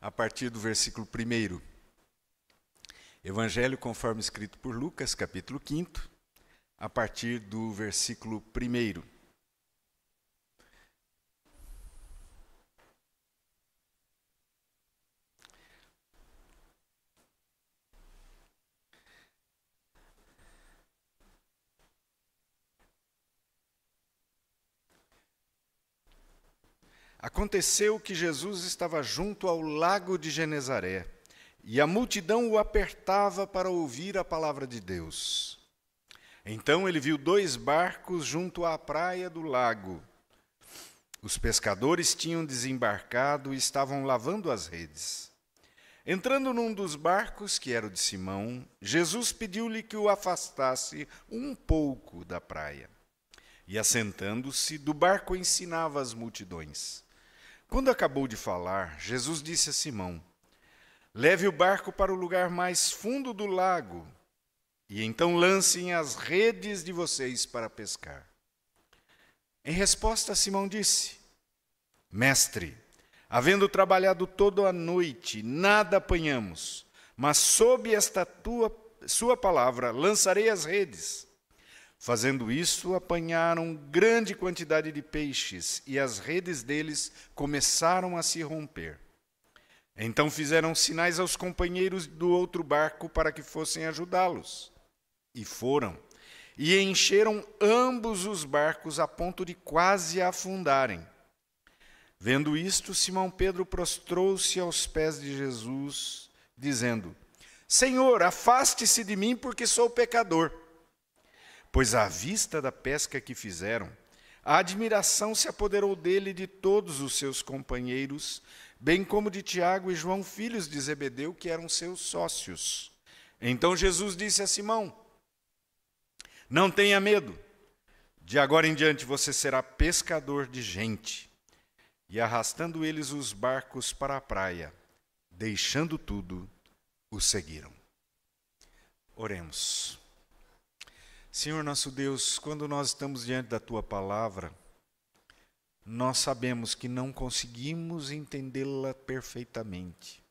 a partir do versículo 1. Evangelho conforme escrito por Lucas, capítulo 5, a partir do versículo 1. Aconteceu que Jesus estava junto ao lago de Genezaré, e a multidão o apertava para ouvir a palavra de Deus. Então ele viu 2 barcos junto à praia do lago. Os pescadores tinham desembarcado e estavam lavando as redes. Entrando num dos barcos, que era o de Simão, Jesus pediu-lhe que o afastasse um pouco da praia. E assentando-se, do barco ensinava as multidões. Quando acabou de falar, Jesus disse a Simão: leve o barco para o lugar mais fundo do lago, e então lancem as redes de vocês para pescar. Em resposta, Simão disse: Mestre, havendo trabalhado toda a noite, nada apanhamos, mas sob esta sua palavra lançarei as redes. Fazendo isso, apanharam grande quantidade de peixes, e as redes deles começaram a se romper. Então fizeram sinais aos companheiros do outro barco para que fossem ajudá-los. E foram, e encheram ambos os barcos a ponto de quase afundarem. Vendo isto, Simão Pedro prostrou-se aos pés de Jesus, dizendo: Senhor, afaste-se de mim, porque sou pecador. Pois à vista da pesca que fizeram, a admiração se apoderou dele e de todos os seus companheiros, bem como de Tiago e João, filhos de Zebedeu, que eram seus sócios. Então Jesus disse a Simão: não tenha medo, de agora em diante você será pescador de gente. E arrastando eles os barcos para a praia, deixando tudo, o seguiram. Oremos. Senhor nosso Deus, quando nós estamos diante da Tua palavra, nós sabemos que não conseguimos entendê-la perfeitamente,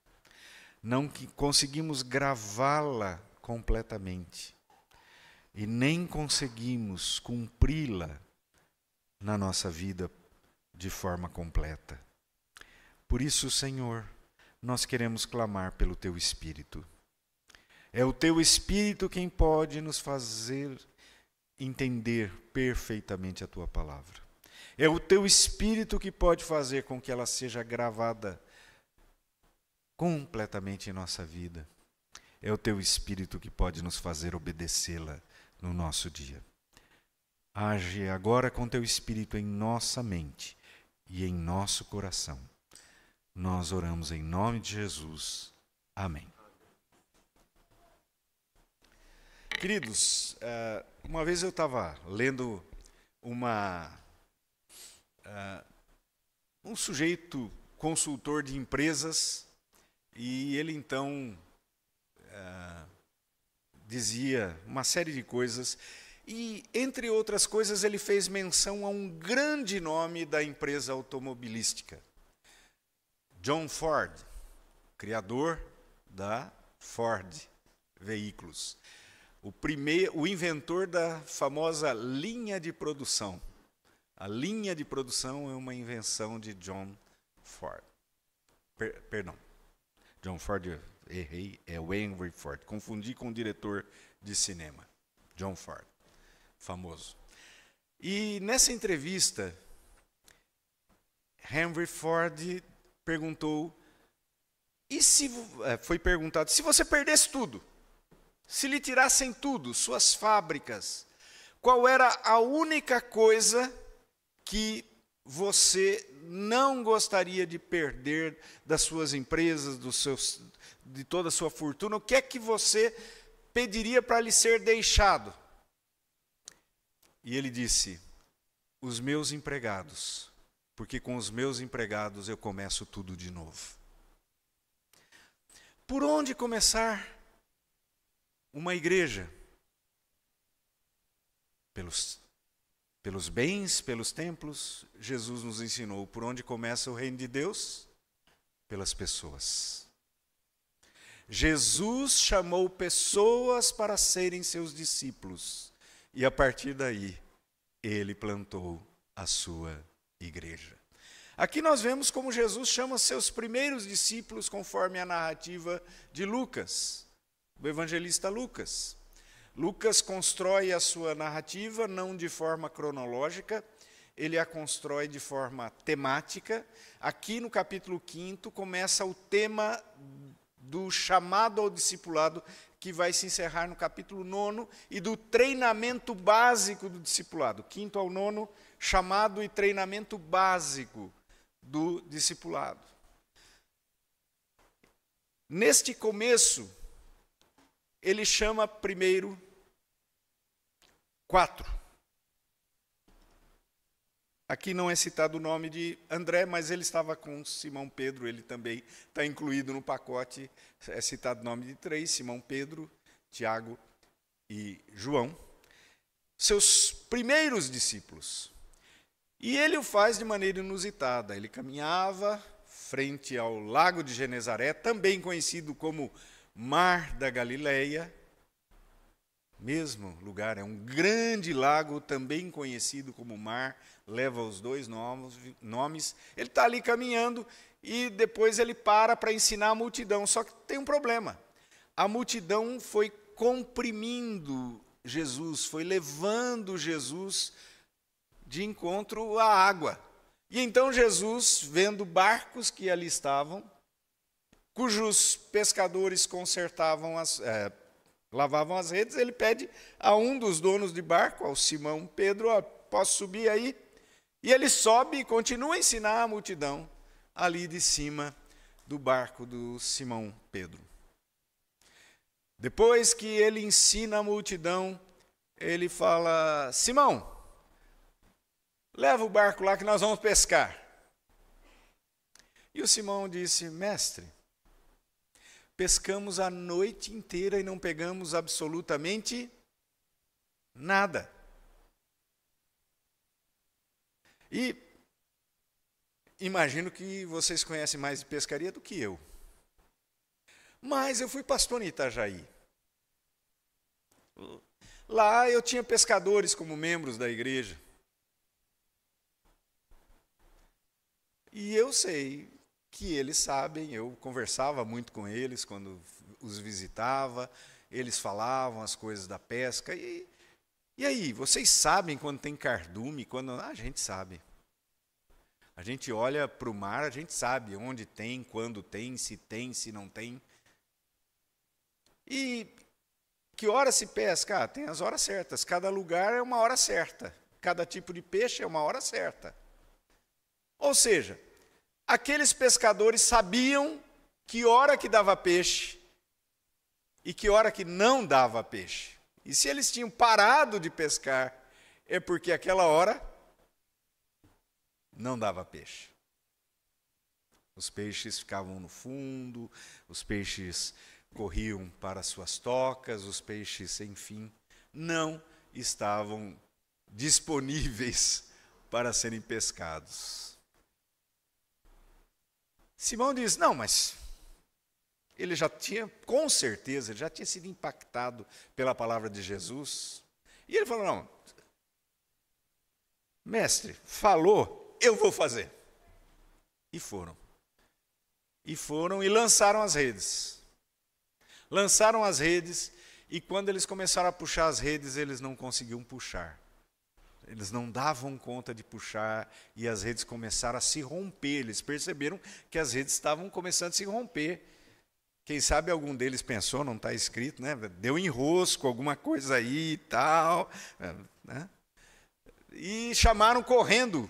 não conseguimos gravá-la completamente e nem conseguimos cumpri-la na nossa vida de forma completa. Por isso, Senhor, nós queremos clamar pelo Teu Espírito. É o Teu Espírito quem pode nos fazer entender perfeitamente a Tua palavra. É o Teu Espírito que pode fazer com que ela seja gravada completamente em nossa vida. É o Teu Espírito que pode nos fazer obedecê-la no nosso dia. Age agora com Teu Espírito em nossa mente e em nosso coração. Nós oramos em nome de Jesus. Amém. Queridos, uma vez eu estava lendo um sujeito consultor de empresas, e ele então dizia uma série de coisas, e entre outras coisas ele fez menção a um grande nome da empresa automobilística, John Ford, criador da Ford Veículos. O inventor da famosa linha de produção. A linha de produção é uma invenção de John Ford. Perdão, John Ford, eu errei, é o Henry Ford. Confundi com o diretor de cinema, John Ford, famoso. E nessa entrevista, Henry Ford perguntou, foi perguntado, se você perdesse tudo, se lhe tirassem tudo, suas fábricas, qual era a única coisa que você não gostaria de perder das suas empresas, de toda a sua fortuna? O que é que você pediria para lhe ser deixado? E ele disse: os meus empregados, porque com os meus empregados eu começo tudo de novo. Por onde começar uma igreja? Pelos bens, pelos templos. Jesus nos ensinou por onde começa o reino de Deus? pelas pessoas. Jesus chamou pessoas para serem seus discípulos. E a partir daí, ele plantou a sua igreja. Aqui nós vemos como Jesus chama seus primeiros discípulos, conforme a narrativa de Lucas, do evangelista Lucas. Lucas constrói a sua narrativa não de forma cronológica, ele a constrói de forma temática. Aqui no capítulo 5 começa o tema do chamado ao discipulado, que vai se encerrar no capítulo 9, e do treinamento básico do discipulado. 5º ao 9, chamado e treinamento básico do discipulado. Neste começo, ele chama primeiro 4. Aqui não é citado o nome de André, mas ele estava com Simão Pedro, ele também está incluído no pacote, é citado o nome de 3, Simão Pedro, Tiago e João, seus primeiros discípulos. E ele o faz de maneira inusitada, ele caminhava frente ao lago de Genezaré, também conhecido como Mar da Galileia, mesmo lugar, é um grande lago, também conhecido como Mar, leva os dois nomes. Ele está ali caminhando e depois ele para ensinar a multidão. Só que tem um problema. A multidão foi comprimindo Jesus, foi levando Jesus de encontro à água. E então Jesus, vendo barcos que ali estavam, cujos pescadores lavavam as redes, ele pede a um dos donos de barco, ao Simão Pedro, posso subir aí? E ele sobe e continua a ensinar a multidão ali de cima do barco do Simão Pedro. Depois que ele ensina a multidão, ele fala: Simão, leva o barco lá que nós vamos pescar. E o Simão disse: mestre, pescamos a noite inteira e não pegamos absolutamente nada. E imagino que vocês conhecem mais de pescaria do que eu. Mas eu fui pastor em Itajaí. Lá eu tinha pescadores como membros da igreja. E eu sei que eles sabem, eu conversava muito com eles quando os visitava, eles falavam as coisas da pesca. E aí, vocês sabem quando tem cardume? A gente sabe. A gente olha para o mar, a gente sabe onde tem, quando tem, se não tem. E que hora se pesca? Tem as horas certas. Cada lugar é uma hora certa. Cada tipo de peixe é uma hora certa. Ou seja, aqueles pescadores sabiam que hora que dava peixe e que hora que não dava peixe. E se eles tinham parado de pescar, é porque aquela hora não dava peixe. Os peixes ficavam no fundo, os peixes corriam para suas tocas, os peixes, enfim, não estavam disponíveis para serem pescados. Simão diz: não, mas ele já tinha, com certeza, ele já tinha sido impactado pela palavra de Jesus. E ele falou: não, mestre, falou, eu vou fazer. E foram. E lançaram as redes. Lançaram as redes, e quando eles começaram a puxar as redes, eles não conseguiam puxar. Eles não davam conta de puxar, e as redes começaram a se romper. Eles perceberam que as redes estavam começando a se romper. Quem sabe algum deles pensou, não está escrito, né? Deu enrosco, alguma coisa aí e tal. Né? E chamaram correndo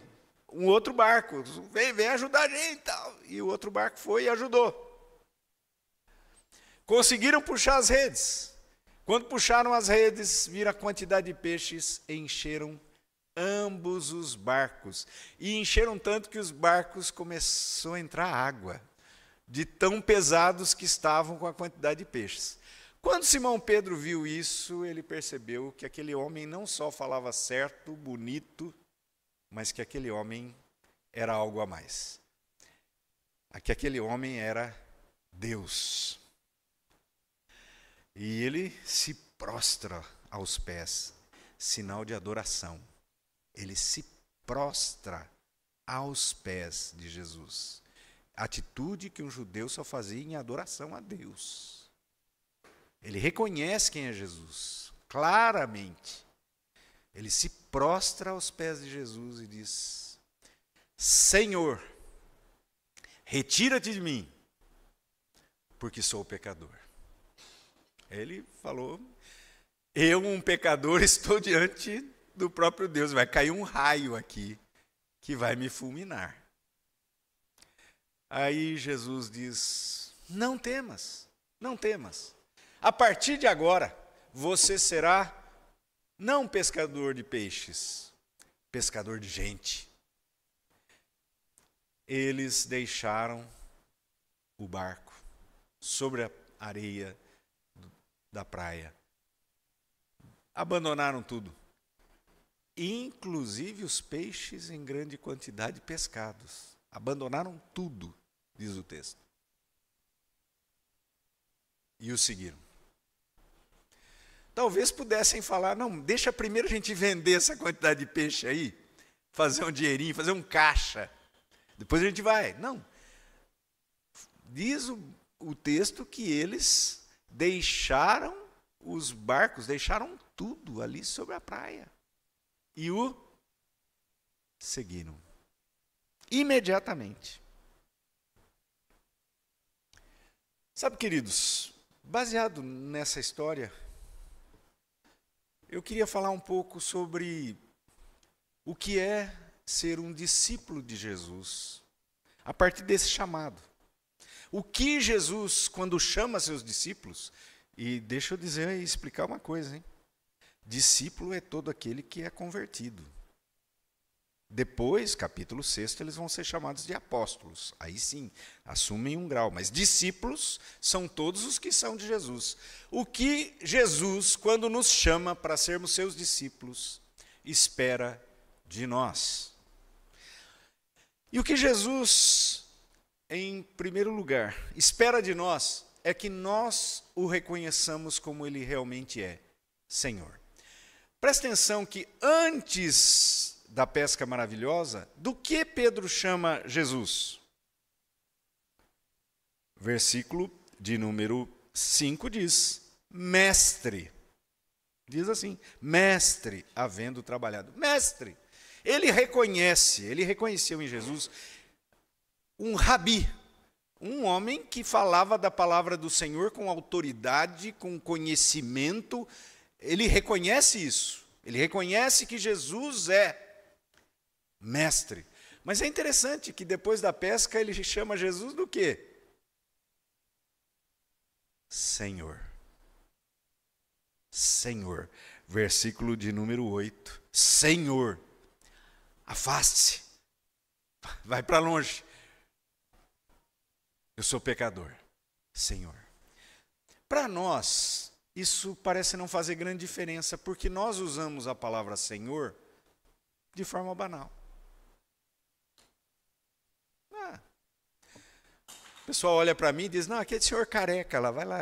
um outro barco. Vem ajudar a gente e tal. E o outro barco foi e ajudou. Conseguiram puxar as redes. Quando puxaram as redes, viram a quantidade de peixes, encheram ambos os barcos. E encheram tanto que os barcos começou a entrar água, de tão pesados que estavam com a quantidade de peixes. Quando Simão Pedro viu isso, ele percebeu que aquele homem não só falava certo, bonito, mas que aquele homem era algo a mais. que aquele homem era Deus. E ele se prostra aos pés, sinal de adoração. Ele se prostra aos pés de Jesus. Atitude que um judeu só fazia em adoração a Deus. Ele reconhece quem é Jesus, claramente. Ele se prostra aos pés de Jesus e diz: Senhor, retira-te de mim, porque sou pecador. Ele falou: eu, um pecador, estou diante do próprio Deus. Vai cair um raio aqui que vai me fulminar. Aí Jesus diz: não temas, não temas. A partir de agora, você será não pescador de peixes, pescador de gente. Eles deixaram o barco sobre a areia da praia. Abandonaram tudo. Inclusive os peixes em grande quantidade pescados. Abandonaram tudo, diz o texto. E o seguiram. Talvez pudessem falar: não, deixa primeiro a gente vender essa quantidade de peixe aí, fazer um dinheirinho, fazer um caixa. Depois a gente vai. Não. Diz o texto que eles deixaram os barcos, deixaram tudo ali sobre a praia. E o seguiram. Imediatamente. Sabe, queridos, baseado nessa história, eu queria falar um pouco sobre o que é ser um discípulo de Jesus, a partir desse chamado. O que Jesus, quando chama seus discípulos, e deixa eu dizer e explicar uma coisa, hein? Discípulo é todo aquele que é convertido. Depois, capítulo 6, eles vão ser chamados de apóstolos. Aí sim, assumem um grau. Mas discípulos são todos os que são de Jesus. O que Jesus, quando nos chama para sermos seus discípulos, espera de nós. E o que Jesus, em primeiro lugar, espera de nós é que nós o reconheçamos como ele realmente é, Senhor. Presta atenção que antes da pesca maravilhosa, do que Pedro chama Jesus? Versículo de número 5 diz: mestre. Diz assim: mestre, havendo trabalhado. Mestre. Ele reconheceu em Jesus um rabi, um homem que falava da palavra do Senhor com autoridade, com conhecimento. Ele reconhece isso. Ele reconhece que Jesus é mestre. Mas é interessante que depois da pesca ele chama Jesus do quê? Senhor. Senhor. Versículo de número 8. Senhor, afaste-se. Vai para longe. Eu sou pecador. Senhor. Para nós, isso parece não fazer grande diferença, porque nós usamos a palavra Senhor de forma banal. O pessoal olha para mim e diz: não, aquele senhor careca lá, vai lá.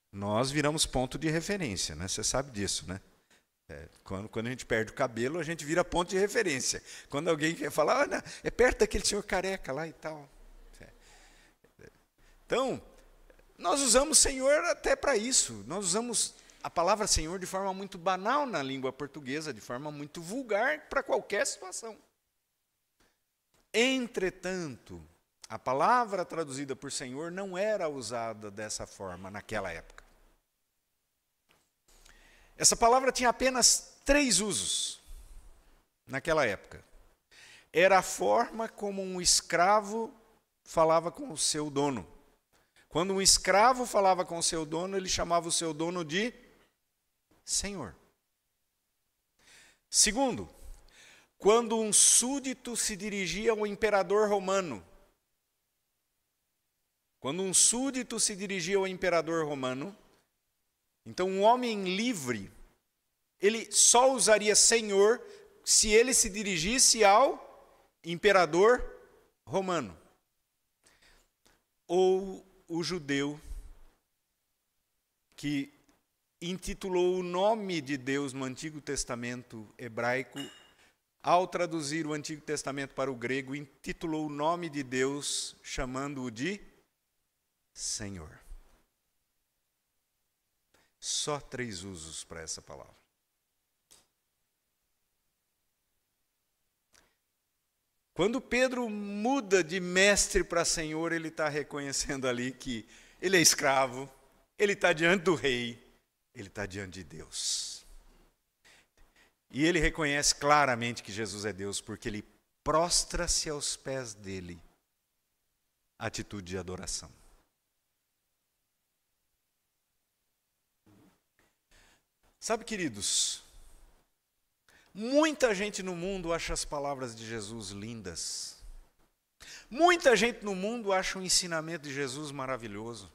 Nós viramos ponto de referência, né? Você sabe disso, né? Quando a gente perde o cabelo, a gente vira ponto de referência. Quando alguém quer falar: não, é perto daquele senhor careca lá e tal. Então, nós usamos Senhor até para isso. Nós usamos a palavra Senhor de forma muito banal na língua portuguesa, de forma muito vulgar para qualquer situação. Entretanto, a palavra traduzida por Senhor não era usada dessa forma naquela época. Essa palavra tinha apenas 3 usos naquela época. Era a forma como um escravo falava com o seu dono. Quando um escravo falava com o seu dono, ele chamava o seu dono de Senhor. Segundo, quando um súdito se dirigia ao imperador romano. Quando um súdito se dirigia ao imperador romano, então um homem livre, ele só usaria Senhor se ele se dirigisse ao imperador romano ou o judeu que intitulou o nome de Deus no Antigo Testamento hebraico, ao traduzir o Antigo Testamento para o grego, intitulou o nome de Deus chamando-o de Senhor. Só 3 usos para essa palavra. Quando Pedro muda de mestre para Senhor, ele está reconhecendo ali que ele é escravo, ele está diante do rei, ele está diante de Deus. E ele reconhece claramente que Jesus é Deus, porque ele prostra-se aos pés dele. Atitude de adoração. Sabe, queridos, muita gente no mundo acha as palavras de Jesus lindas. Muita gente no mundo acha o ensinamento de Jesus maravilhoso.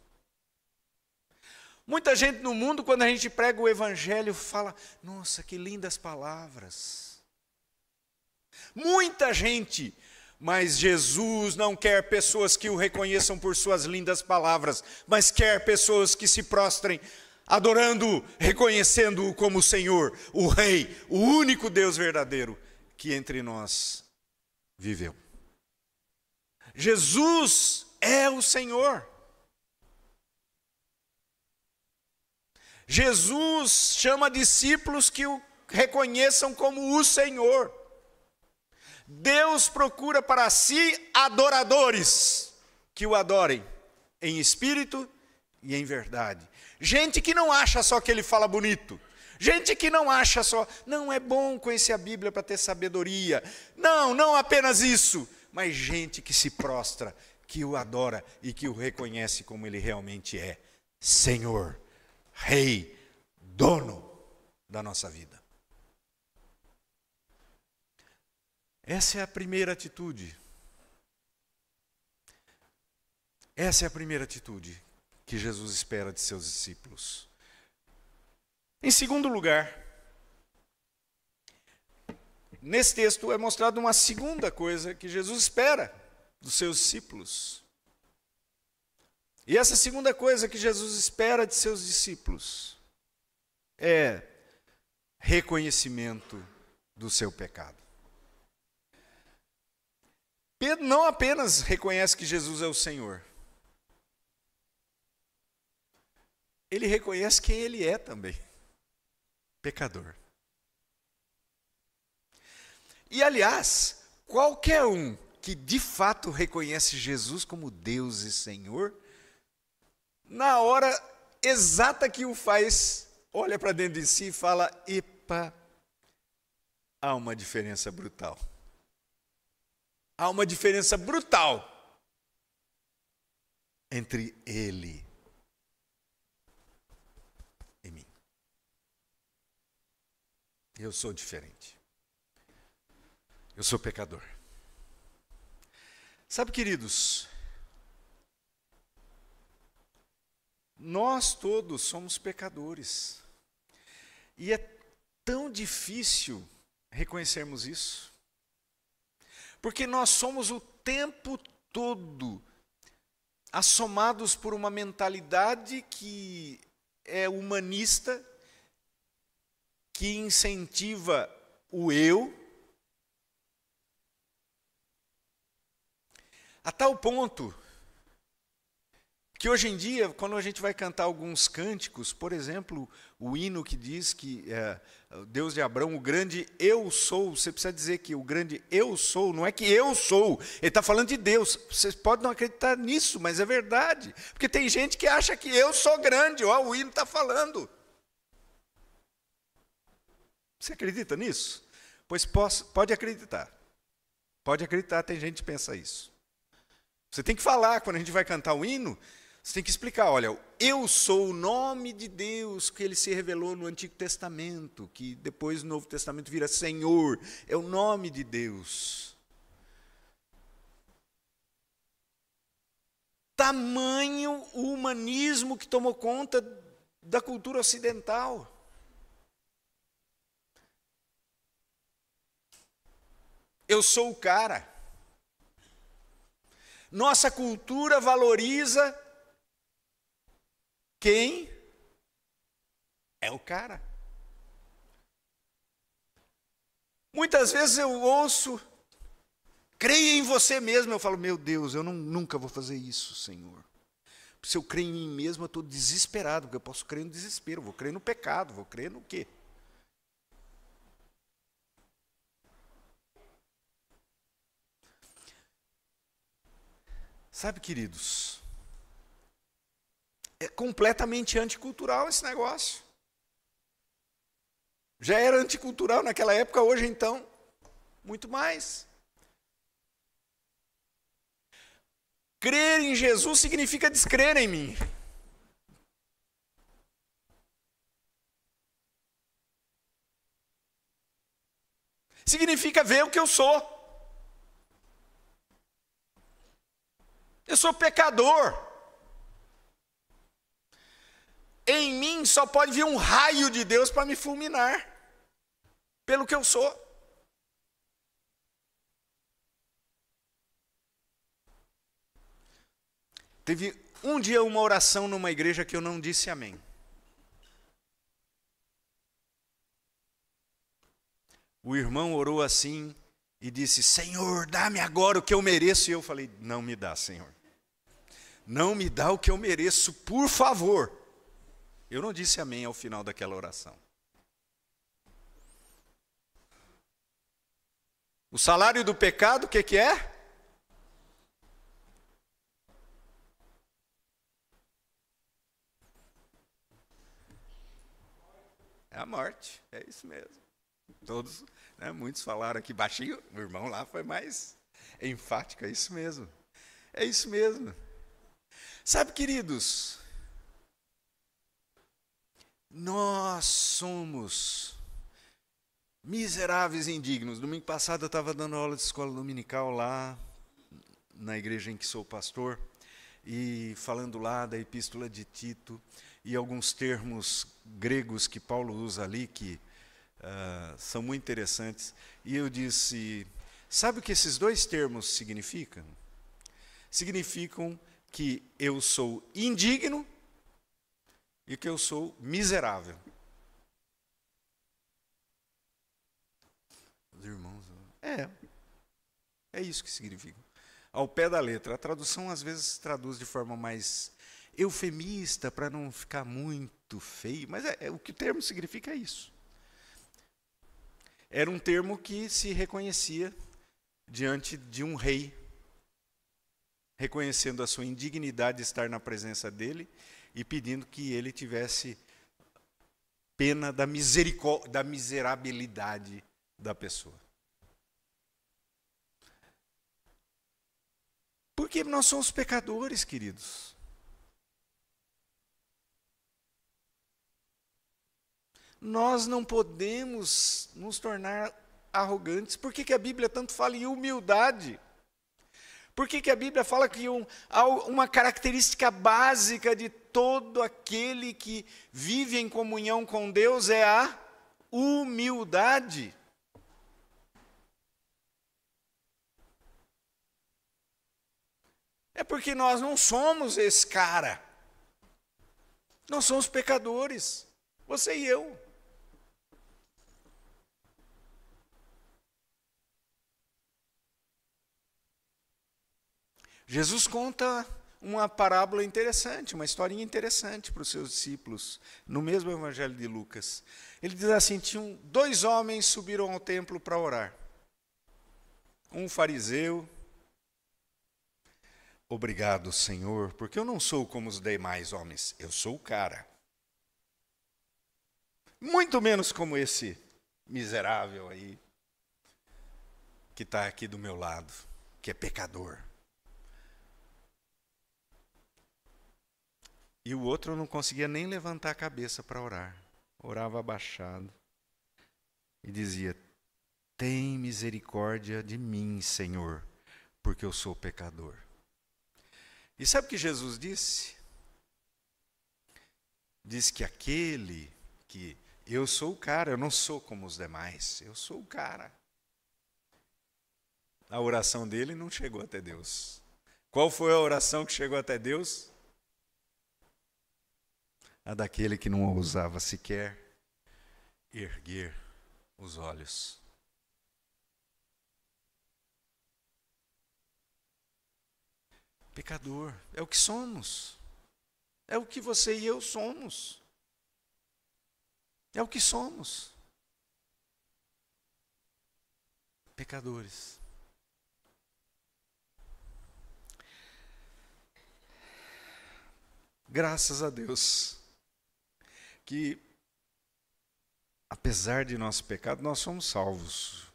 Muita gente no mundo, quando a gente prega o evangelho, fala: nossa, que lindas palavras. Muita gente, mas Jesus não quer pessoas que o reconheçam por suas lindas palavras, mas quer pessoas que se prostrem adorando, reconhecendo-o como o Senhor, o Rei, o único Deus verdadeiro que entre nós viveu. Jesus é o Senhor. Jesus chama discípulos que o reconheçam como o Senhor. Deus procura para si adoradores que o adorem em espírito e em verdade. Gente que não acha só que ele fala bonito. Gente que não acha só, não é bom conhecer a Bíblia para ter sabedoria. Não apenas isso. Mas gente que se prostra, que o adora e que o reconhece como ele realmente é. Senhor, Rei, dono da nossa vida. Essa é a primeira atitude. Essa é a primeira atitude que Jesus espera de seus discípulos. Em segundo lugar, nesse texto é mostrado uma segunda coisa que Jesus espera dos seus discípulos. E essa segunda coisa que Jesus espera de seus discípulos é reconhecimento do seu pecado. Pedro não apenas reconhece que Jesus é o Senhor, ele reconhece quem ele é também, pecador. E aliás, qualquer um que de fato reconhece Jesus como Deus e Senhor, na hora exata que o faz, olha para dentro de si e fala: epa, há uma diferença brutal. Há uma diferença brutal entre ele e mim. Eu sou diferente. Eu sou pecador. Sabe, queridos, nós todos somos pecadores. E é tão difícil reconhecermos isso. Porque nós somos o tempo todo assomados por uma mentalidade que é humanista, que incentiva o eu, a tal ponto que hoje em dia, quando a gente vai cantar alguns cânticos, por exemplo, o hino que diz que Deus de Abraão, o grande eu sou, você precisa dizer que o grande eu sou, não é que eu sou, ele está falando de Deus. Vocês podem não acreditar nisso, mas é verdade, porque tem gente que acha que eu sou grande, ó, o hino está falando. Você acredita nisso? Pois pode acreditar. Pode acreditar, tem gente que pensa isso. Você tem que falar, quando a gente vai cantar o hino, você tem que explicar: olha, eu sou o nome de Deus que ele se revelou no Antigo Testamento, que depois no Novo Testamento vira Senhor, é o nome de Deus. Tamanho o humanismo que tomou conta da cultura ocidental. Eu sou o cara. Nossa cultura valoriza quem é o cara. Muitas vezes eu ouço, creia em você mesmo. Eu falo, meu Deus, eu nunca vou fazer isso, Senhor. Se eu creio em mim mesmo, eu estou desesperado, porque eu posso crer no desespero, vou crer no pecado, vou crer no quê? Sabe, queridos, é completamente anticultural esse negócio. Já era anticultural naquela época, hoje então, muito mais. Crer em Jesus significa descrer em mim. Significa ver o que eu sou. Eu sou pecador. Em mim só pode vir um raio de Deus para me fulminar, pelo que eu sou. Teve um dia uma oração numa igreja que eu não disse amém. O irmão orou assim e disse, Senhor, dá-me agora o que eu mereço. E eu falei, não me dá, Senhor. Não me dá o que eu mereço, por favor. Eu não disse amém ao final daquela oração. O salário do pecado, o que é? É a morte, é isso mesmo. Todos, né, muitos falaram aqui baixinho, o irmão lá foi mais enfático, é isso mesmo. É isso mesmo. Sabe, queridos, nós somos miseráveis e indignos. Domingo passado eu estava dando aula de escola dominical lá, na igreja em que sou pastor, e falando lá da epístola de Tito, e alguns termos gregos que Paulo usa ali, que são muito interessantes. E eu disse, sabe o que esses dois termos significam? Significam que eu sou indigno e que eu sou miserável. Os irmãos, é isso que significa. Ao pé da letra. A tradução às vezes traduz de forma mais eufemista, para não ficar muito feio, mas o que o termo significa é isso. Era um termo que se reconhecia diante de um rei, reconhecendo a sua indignidade de estar na presença dele e pedindo que ele tivesse pena da miserabilidade da pessoa. Porque nós somos pecadores, queridos. Nós não podemos nos tornar arrogantes. Por que a Bíblia tanto fala em humildade? Por que a Bíblia fala que uma característica básica de todo aquele que vive em comunhão com Deus é a humildade? É porque nós não somos esse cara. Nós somos pecadores, você e eu. Jesus conta uma parábola interessante, uma historinha interessante para os seus discípulos, no mesmo Evangelho de Lucas. Ele diz assim, tinham 2 homens subiram ao templo para orar. Um fariseu, obrigado, Senhor, porque eu não sou como os demais homens, eu sou o cara. Muito menos como esse miserável aí, que está aqui do meu lado, que é pecador. E o outro não conseguia nem levantar a cabeça para orar. Orava abaixado. E dizia, tem misericórdia de mim, Senhor, porque eu sou pecador. E sabe o que Jesus disse? Diz que aquele que eu sou o cara, eu não sou como os demais, eu sou o cara. A oração dele não chegou até Deus. Qual foi a oração que chegou até Deus? A daquele que não ousava sequer erguer os olhos. Pecador, é o que somos. É o que você e eu somos. É o que somos. Pecadores. Graças a Deus que, apesar de nosso pecado, nós somos salvos.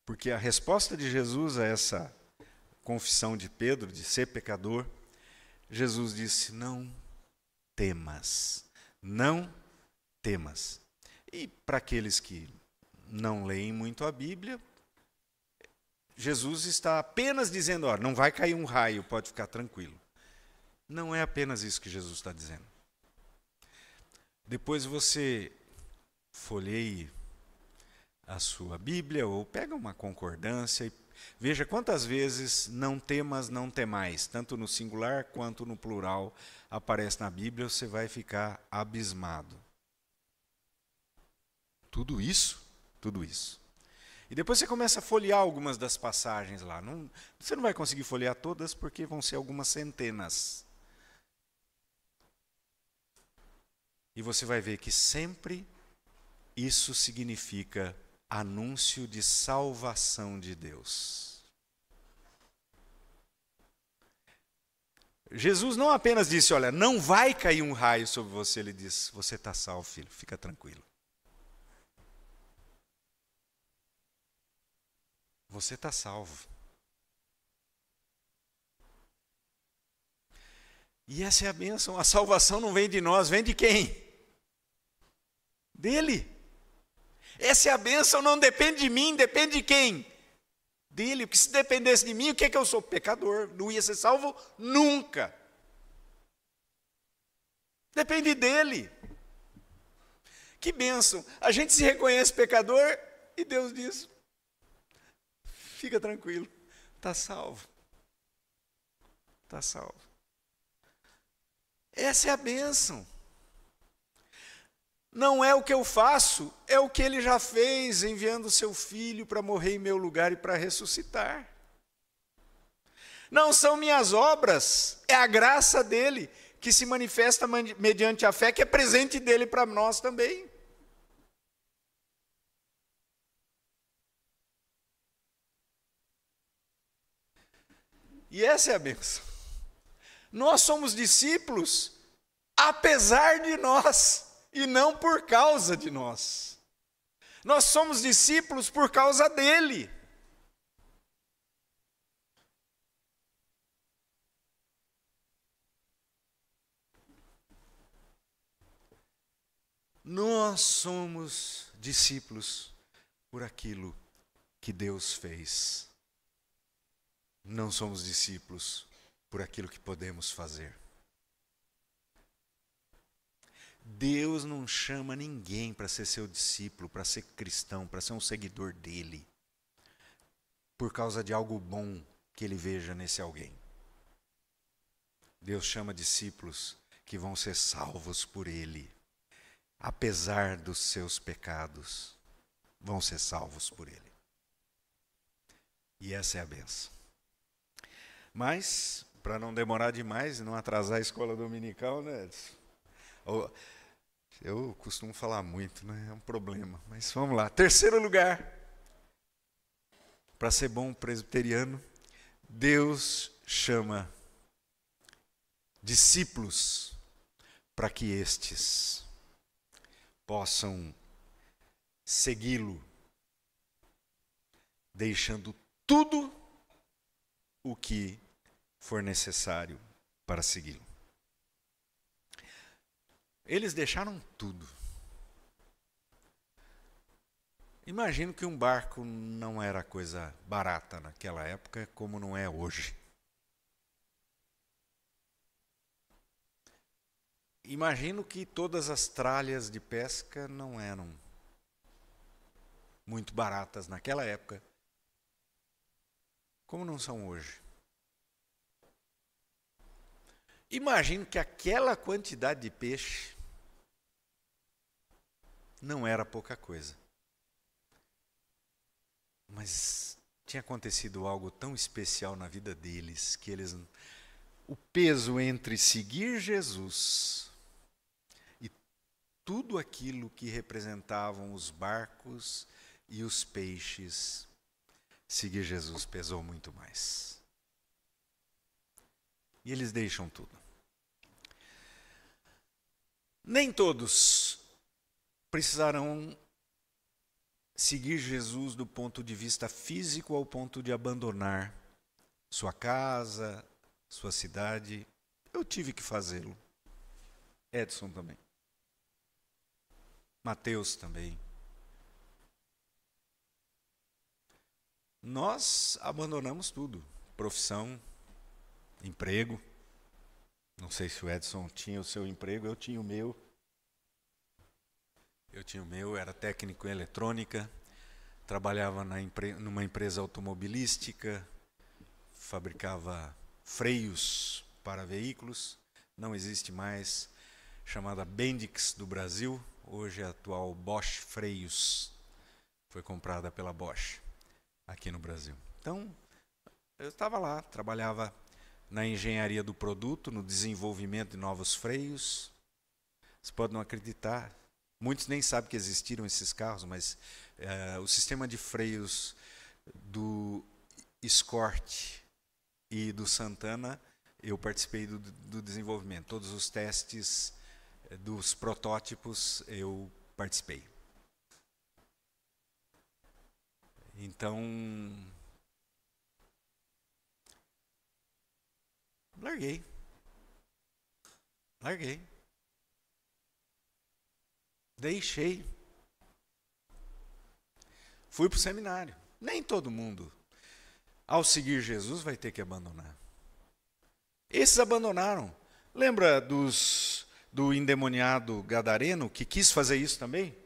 Porque a resposta de Jesus a essa confissão de Pedro, de ser pecador, Jesus disse: não temas, não temas. E para aqueles que não leem muito a Bíblia, Jesus está apenas dizendo: ó, não vai cair um raio, pode ficar tranquilo. Não é apenas isso que Jesus está dizendo. Depois você folheie a sua Bíblia ou pega uma concordância e veja quantas vezes não temas, não temais, tanto no singular quanto no plural, aparece na Bíblia, você vai ficar abismado. Tudo isso, tudo isso. E depois você começa a folhear algumas das passagens lá. Você não vai conseguir folhear todas porque vão ser algumas centenas. E você vai ver que sempre isso significa anúncio de salvação de Deus. Jesus não apenas disse: olha, não vai cair um raio sobre você. Ele disse: você está salvo, filho, fica tranquilo. Você está salvo. E essa é a bênção. A salvação não vem de nós, vem de quem? Dele. Essa é a bênção, não depende de mim, depende de quem? Dele. Porque se dependesse de mim, o que é que eu sou? Pecador. Não ia ser salvo nunca. Depende dele. Que bênção. A gente se reconhece pecador e Deus diz: fica tranquilo, está salvo. Está salvo. Essa é a bênção. Não é o que eu faço, é o que ele já fez, enviando o seu filho para morrer em meu lugar e para ressuscitar. Não são minhas obras, é a graça dele, que se manifesta mediante a fé, que é presente dele para nós também. E essa é a bênção. Nós somos discípulos apesar de nós e não por causa de nós. Nós somos discípulos por causa dele. Nós somos discípulos por aquilo que Deus fez. Não somos discípulos por aquilo que podemos fazer. Deus não chama ninguém para ser seu discípulo, para ser cristão, para ser um seguidor dele, por causa de algo bom que ele veja nesse alguém. Deus chama discípulos que vão ser salvos por ele, apesar dos seus pecados, vão ser salvos por ele. E essa é a bênção. Mas, para não demorar demais e não atrasar a escola dominical, né? Eu costumo falar muito, né? É um problema. Mas vamos lá. Terceiro lugar, para ser bom presbiteriano, Deus chama discípulos para que estes possam segui-lo, deixando tudo o que for necessário para segui-lo. Eles deixaram tudo. Imagino que um barco não era coisa barata naquela época, como não é hoje. Imagino que todas as tralhas de pesca não eram muito baratas naquela época, como não são hoje. Imagino que aquela quantidade de peixe não era pouca coisa. Mas tinha acontecido algo tão especial na vida deles que o peso entre seguir Jesus e tudo aquilo que representavam os barcos e os peixes, seguir Jesus pesou muito mais. E eles deixam tudo. Nem todos precisarão seguir Jesus do ponto de vista físico ao ponto de abandonar sua casa, sua cidade. Eu tive que fazê-lo. Edson também. Mateus também. Nós abandonamos tudo. Profissão, emprego. Não sei se o Edson tinha o seu emprego, eu tinha o meu. Era técnico em eletrônica, trabalhava numa empresa automobilística, fabricava freios para veículos, não existe mais, chamada Bendix do Brasil, hoje é a atual Bosch Freios, foi comprada pela Bosch aqui no Brasil. Então, eu estava lá, trabalhava na engenharia do produto, no desenvolvimento de novos freios. Você pode não acreditar, muitos nem sabem que existiram esses carros, mas o sistema de freios do Escort e do Santana, eu participei do desenvolvimento. Todos os testes dos protótipos eu participei. Então, larguei. Deixei. Fui para o seminário. Nem todo mundo, ao seguir Jesus, vai ter que abandonar. Esses abandonaram. Lembra do endemoniado gadareno que quis fazer isso também?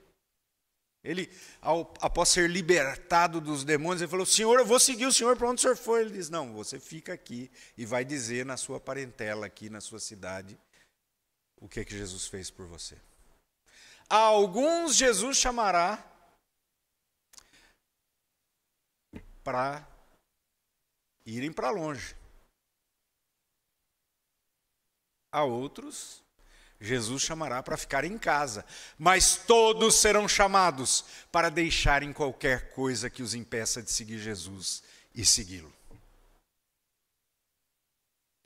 Ele, após ser libertado dos demônios, ele falou: Senhor, eu vou seguir o Senhor para onde o Senhor for. Ele diz: não, você fica aqui e vai dizer na sua parentela, aqui na sua cidade, o que Jesus fez por você. A alguns Jesus chamará para irem para longe. A outros, Jesus chamará para ficar em casa. Mas todos serão chamados para deixarem qualquer coisa que os impeça de seguir Jesus e segui-lo.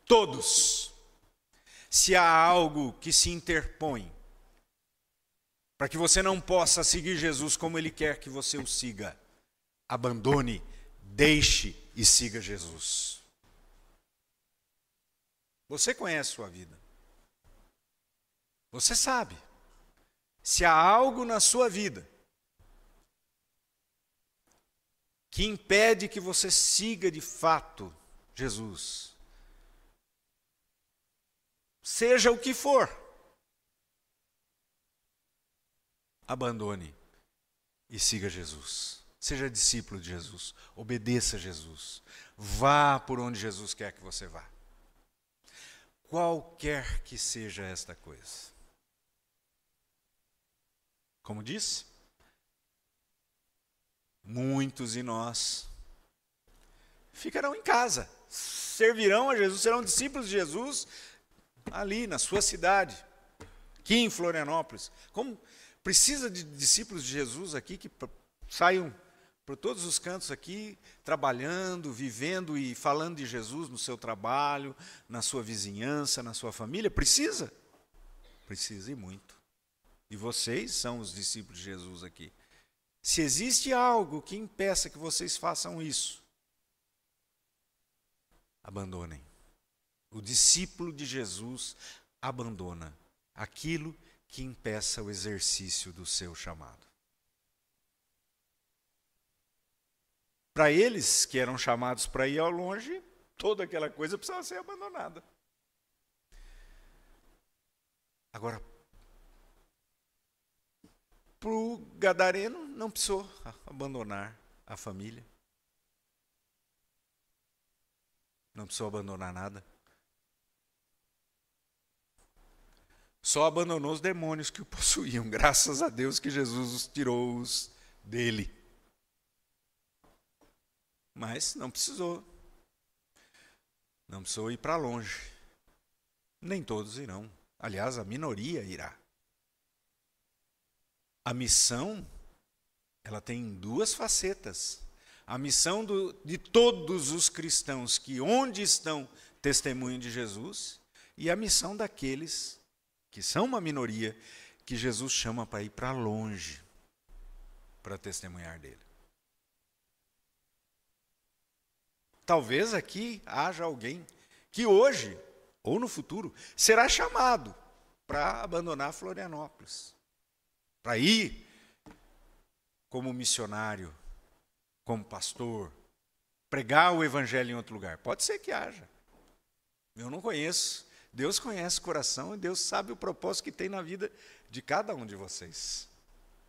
Todos. Se há algo que se interpõe para que você não possa seguir Jesus como Ele quer que você o siga, abandone, deixe e siga Jesus. Você conhece sua vida. Você sabe. Se há algo na sua vida que impede que você siga de fato Jesus, seja o que for, abandone e siga Jesus. Seja discípulo de Jesus. Obedeça a Jesus. Vá por onde Jesus quer que você vá. Qualquer que seja esta coisa. Como disse, muitos de nós ficarão em casa. Servirão a Jesus, serão discípulos de Jesus ali na sua cidade. Aqui em Florianópolis. Como precisa de discípulos de Jesus aqui que saiam por todos os cantos aqui, trabalhando, vivendo e falando de Jesus no seu trabalho, na sua vizinhança, na sua família? Precisa? Precisa e muito. E vocês são os discípulos de Jesus aqui. Se existe algo que impeça que vocês façam isso, abandonem. O discípulo de Jesus abandona aquilo que impeça o exercício do seu chamado. Para eles que eram chamados para ir ao longe, toda aquela coisa precisava ser abandonada. Agora, para o gadareno não precisou abandonar a família. Não precisou abandonar nada. só abandonou os demônios que o possuíam. Graças a Deus que Jesus os tirou dele. Mas não precisou. Não precisou ir para longe. Nem todos irão. Aliás, a minoria irá. A missão, ela tem duas facetas. A missão de todos os cristãos que onde estão testemunham de Jesus, e a missão daqueles que são uma minoria, que Jesus chama para ir para longe, para testemunhar dele. Talvez aqui haja alguém que hoje, ou no futuro, será chamado para abandonar Florianópolis, para ir como missionário, como pastor, pregar o evangelho em outro lugar. Pode ser que haja. Eu não conheço. Deus conhece o coração e Deus sabe o propósito que tem na vida de cada um de vocês.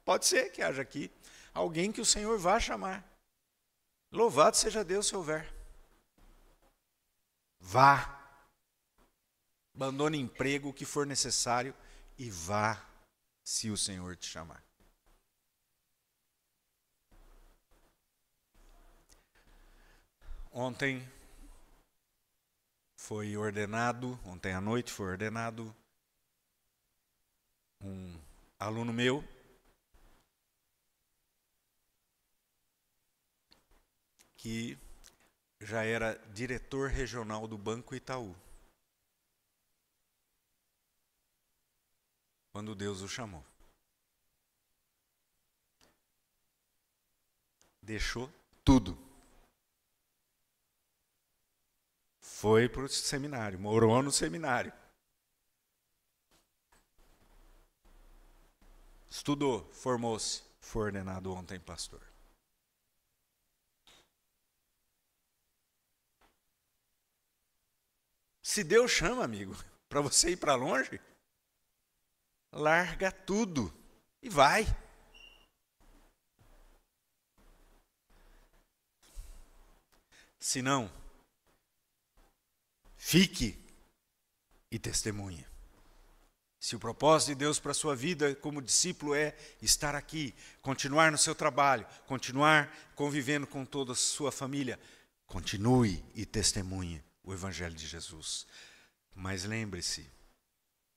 Pode ser que haja aqui alguém que o Senhor vá chamar. Louvado seja Deus se houver. Vá. Abandone emprego, o que for necessário, e vá se o Senhor te chamar. Ontem à noite foi ordenado um aluno meu que já era diretor regional do Banco Itaú, quando Deus o chamou. Deixou tudo. Foi para o seminário, morou no seminário. Estudou, formou-se, foi ordenado ontem pastor. Se Deus chama, amigo, para você ir para longe, larga tudo e vai. Se não, fique e testemunhe. Se o propósito de Deus para a sua vida como discípulo é estar aqui, continuar no seu trabalho, continuar convivendo com toda a sua família, continue e testemunhe o Evangelho de Jesus. Mas lembre-se,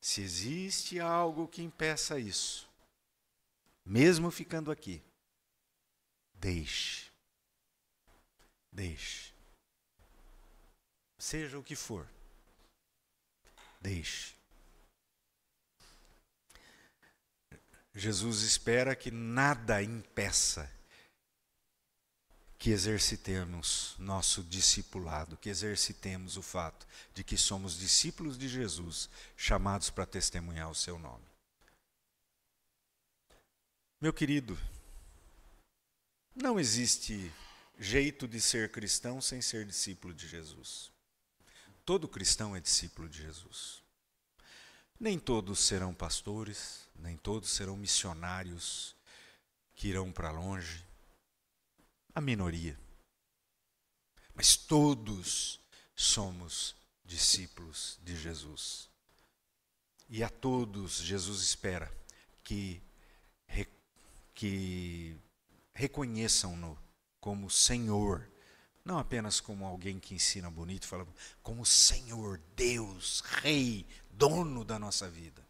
se existe algo que impeça isso, mesmo ficando aqui, deixe. Seja o que for, deixe. Jesus espera que nada impeça que exercitemos nosso discipulado, que exercitemos o fato de que somos discípulos de Jesus, chamados para testemunhar o seu nome. Meu querido, não existe jeito de ser cristão sem ser discípulo de Jesus. Todo cristão é discípulo de Jesus. Nem todos serão pastores, nem todos serão missionários que irão para longe. A minoria. Mas todos somos discípulos de Jesus. E a todos Jesus espera que reconheçam-no como Senhor. Não apenas como alguém que ensina bonito, fala como Senhor, Deus, Rei, dono da nossa vida.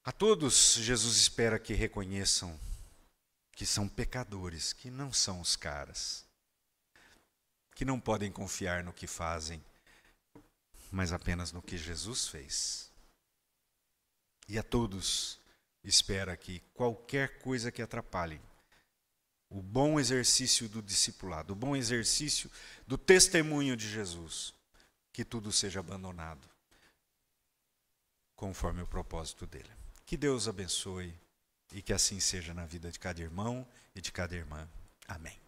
A todos, Jesus espera que reconheçam que são pecadores, que não são os caras, que não podem confiar no que fazem, mas apenas no que Jesus fez. E a todos espera que qualquer coisa que atrapalhe o bom exercício do discipulado, o bom exercício do testemunho de Jesus, que tudo seja abandonado, conforme o propósito dele. Que Deus abençoe e que assim seja na vida de cada irmão e de cada irmã. Amém.